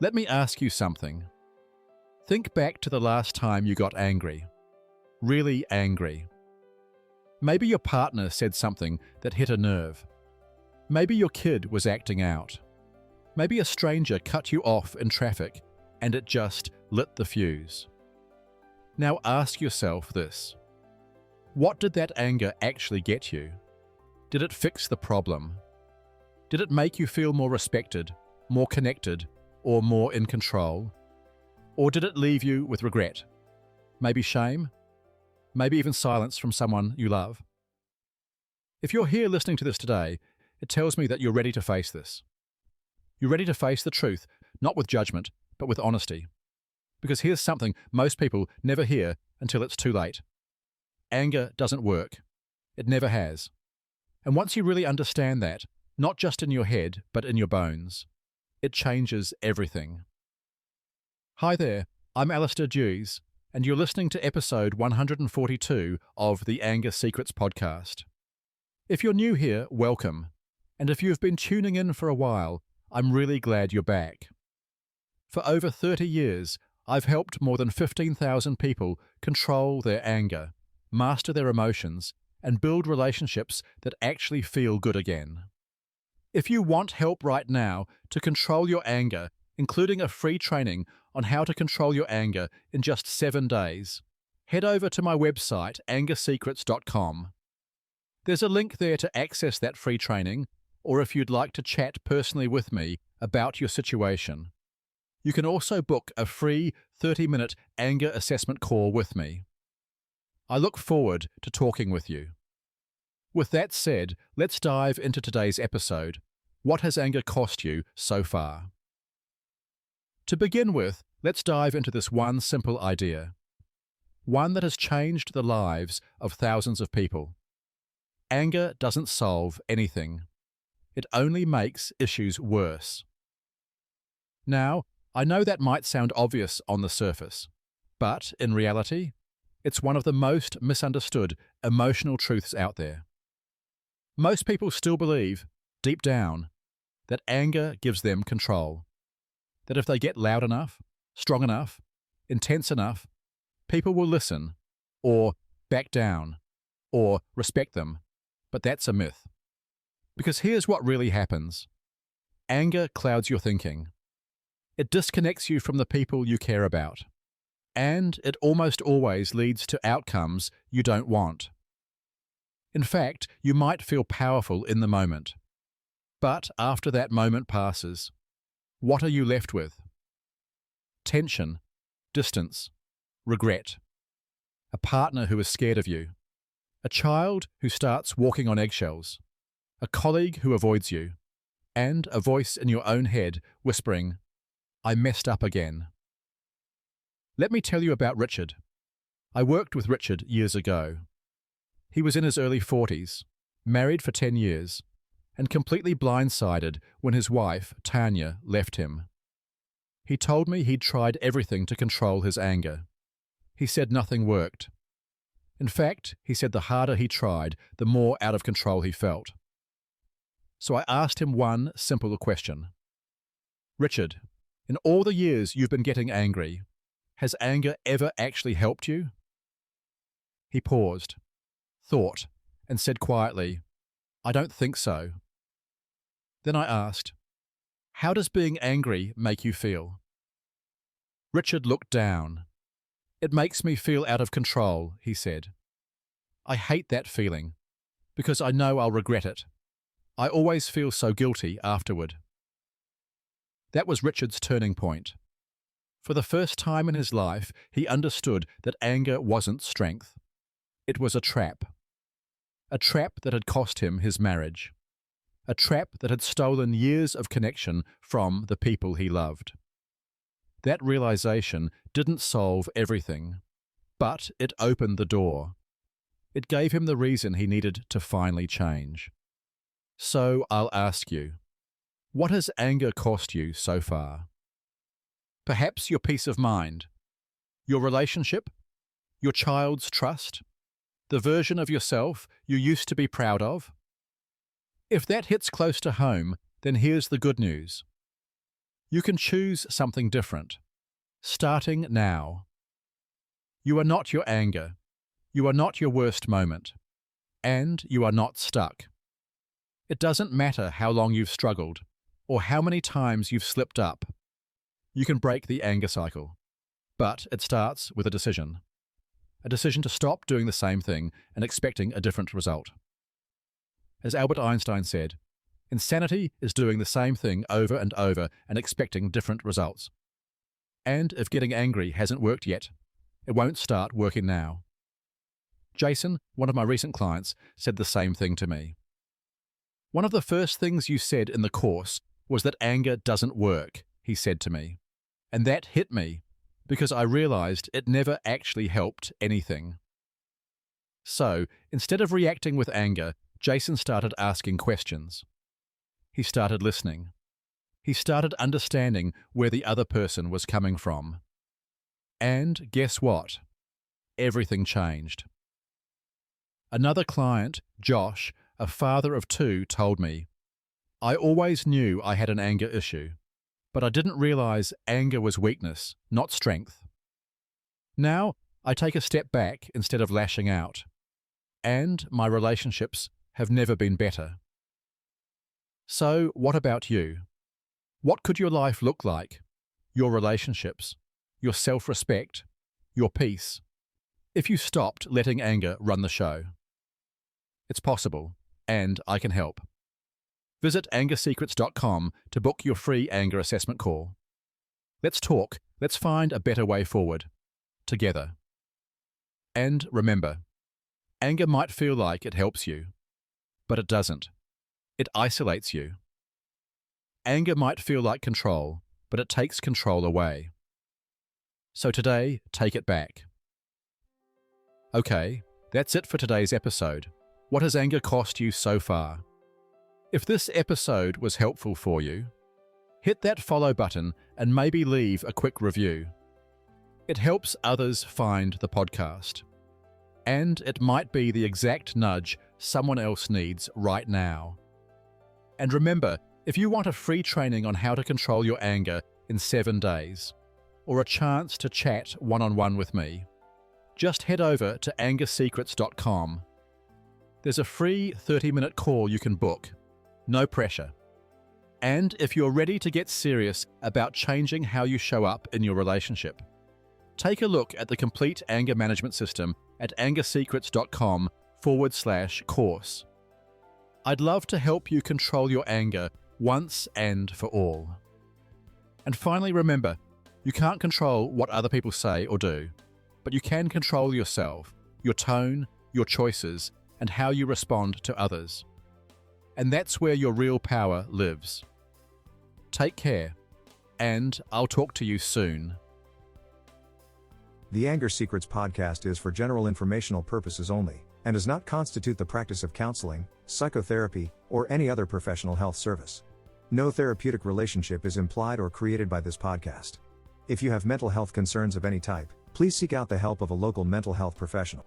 Let me ask you something. Think back to the last time you got angry. Really angry. Maybe your partner said something that hit a nerve. Maybe your kid was acting out. Maybe a stranger cut you off in traffic and it just lit the fuse. Now ask yourself this. What did that anger actually get you? Did it fix the problem? Did it make you feel more respected, more connected, or more in control? Or did it leave you with regret? Maybe shame? Maybe even silence from someone you love? If you're here listening to this today, it tells me that you're ready to face this. You're ready to face the truth, not with judgment, but with honesty. Because here's something most people never hear until it's too late. Anger doesn't work. It never has. And once you really understand that, not just in your head, but in your bones, it changes everything. Hi there, I'm Alastair Duhs, and you're listening to episode 142 of the Anger Secrets podcast. If you're new here, welcome. And if you've been tuning in for a while, I'm really glad you're back. For over 30 years, I've helped more than 15,000 people control their anger, master their emotions, and build relationships that actually feel good again. If you want help right now to control your anger, including a free training on how to control your anger in just 7 days, head over to my website, angersecrets.com. There's a link there to access that free training, or if you'd like to chat personally with me about your situation. You can also book a free 30-minute anger assessment call with me. I look forward to talking with you. With that said, let's dive into today's episode. What has anger cost you so far? To begin with, let's dive into this one simple idea. One that has changed the lives of thousands of people. Anger doesn't solve anything. It only makes issues worse. Now, I know that might sound obvious on the surface, but in reality, it's one of the most misunderstood emotional truths out there. Most people still believe, deep down, that anger gives them control. That if they get loud enough, strong enough, intense enough, people will listen, or back down, or respect them. But that's a myth. Because here's what really happens. Anger clouds your thinking. It disconnects you from the people you care about. And it almost always leads to outcomes you don't want. In fact, you might feel powerful in the moment. But after that moment passes, what are you left with? Tension, distance, regret. A partner who is scared of you. A child who starts walking on eggshells. A colleague who avoids you. And a voice in your own head whispering, "I messed up again." Let me tell you about Richard. I worked with Richard years ago. He was in his early 40s, married for 10 years, and completely blindsided when his wife, Tanya, left him. He told me he'd tried everything to control his anger. He said nothing worked. In fact, he said the harder he tried, the more out of control he felt. So I asked him one simple question. Richard, in all the years you've been getting angry, has anger ever actually helped you? He paused, thought, and said quietly, "I don't think so." Then I asked, "How does being angry make you feel?" Richard looked down. "It makes me feel out of control," he said. "I hate that feeling, because I know I'll regret it. I always feel so guilty afterward." That was Richard's turning point. For the first time in his life, he understood that anger wasn't strength. It was a trap. A trap that had cost him his marriage. A trap that had stolen years of connection from the people he loved. That realization didn't solve everything, but it opened the door. It gave him the reason he needed to finally change. So I'll ask you, what has anger cost you so far? Perhaps your peace of mind, your relationship, your child's trust, the version of yourself you used to be proud of? If that hits close to home, then here's the good news. You can choose something different, starting now. You are not your anger. You are not your worst moment. And you are not stuck. It doesn't matter how long you've struggled or how many times you've slipped up. You can break the anger cycle. But it starts with a decision. A decision to stop doing the same thing and expecting a different result. As Albert Einstein said, insanity is doing the same thing over and over and expecting different results. And if getting angry hasn't worked yet, it won't start working now. Jason, one of my recent clients, said the same thing to me. One of the first things you said in the course was that anger doesn't work, he said to me. And that hit me, because I realized it never actually helped anything. So, instead of reacting with anger, Jason started asking questions. He started listening. He started understanding where the other person was coming from. And guess what? Everything changed. Another client, Josh, a father of 2, told me, I always knew I had an anger issue, but I didn't realize anger was weakness, not strength. Now, I take a step back instead of lashing out, and my relationships have never been better. So, what about you? What could your life look like? Your relationships, your self-respect, your peace, if you stopped letting anger run the show? It's possible, and I can help. Visit angersecrets.com to book your free anger assessment call. Let's talk. Let's find a better way forward. Together. And remember, anger might feel like it helps you, but it doesn't. It isolates you. Anger might feel like control, but it takes control away. So today, take it back. Okay, that's it for today's episode. What has anger cost you so far? If this episode was helpful for you, hit that follow button and maybe leave a quick review. It helps others find the podcast. And it might be the exact nudge someone else needs right now. And remember, if you want a free training on how to control your anger in 7 days, or a chance to chat one-on-one with me, just head over to angersecrets.com. There's a free 30-minute call you can book. No pressure. And if you're ready to get serious about changing how you show up in your relationship, take a look at the complete anger management system at angersecrets.com/course. I'd love to help you control your anger once and for all. And finally, remember, you can't control what other people say or do, but you can control yourself, your tone, your choices, and how you respond to others. And that's where your real power lives. Take care, and I'll talk to you soon. The Anger Secrets podcast is for general informational purposes only, and does not constitute the practice of counseling, psychotherapy, or any other professional health service. No therapeutic relationship is implied or created by this podcast. If you have mental health concerns of any type, please seek out the help of a local mental health professional.